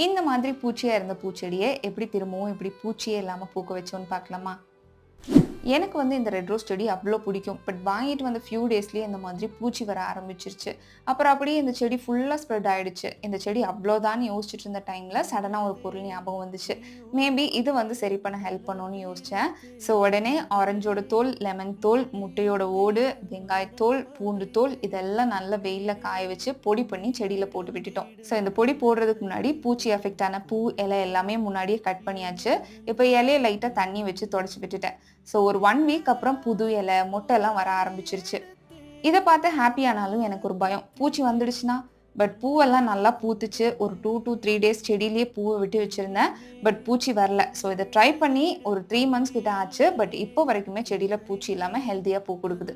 இந்த மாதிரி பூச்சியா இருந்த பூச்செடியை எப்படி திரும்பவும் இப்படி பூச்சியே இல்லாம பூக்க வச்சோன்னு பார்க்கலாமா? எனக்கு வந்து இந்த ரெட் ரோஸ் செடி அவ்வளோ பிடிக்கும். பட் வாங்கிட்டு வந்த ஃபியூ டேஸ்லேயே இந்த மாதிரி பூச்சி வர ஆரம்பிச்சிருச்சு. அப்புறம் அப்படியே இந்த செடி ஃபுல்லாக ஸ்ப்ரெட் ஆயிடுச்சு. இந்த செடி அவ்வளோதான்னு யோசிச்சுட்டு இருந்த டைமில் சடனாக ஒரு பொருள் ஞாபகம் வந்துச்சு. மேபி இது வந்து சரி பண்ண ஹெல்ப் பண்ணும்னு யோசித்தேன். ஸோ உடனே ஆரஞ்சோட தோல், லெமன் தோல், முட்டையோட ஓடு, வெங்காயத்தோல், பூண்டு தோல் இதெல்லாம் நல்லா வெயிலில் காய வச்சு பொடி பண்ணி செடியில் போட்டு விட்டுட்டோம். ஸோ இந்த பொடி போடுறதுக்கு முன்னாடி பூச்சி எஃபெக்ட் ஆன பூ, இலை எல்லாமே முன்னாடியே கட் பண்ணியாச்சு. இப்போ இலையை லைட்டாக தண்ணி வச்சு தொடச்சி விட்டுட்டேன். ஸோ ஒரு 1 வீக் அப்புறம் புது இலை, மொட்டை எல்லாம் வர ஆரம்பிச்சிருச்சு. இதை பார்த்து ஹாப்பியானாலும் எனக்கு ஒரு பயம். பூச்சி வந்துடுச்சுன்னா? பட் பூவெல்லாம் நல்லா பூத்துச்சு. ஒரு 2 to 3 டேஸ் செடியிலேயே பூவை விட்டு வச்சிருந்தேன். பட் பூச்சி வரல. ஸோ இதை ட்ரை பண்ணி ஒரு 3 months கிட்ட ஆச்சு. பட் இப்போ வரைக்குமே செடியில் பூச்சி இல்லாமல் ஹெல்த்தியாக பூ கொடுக்குது.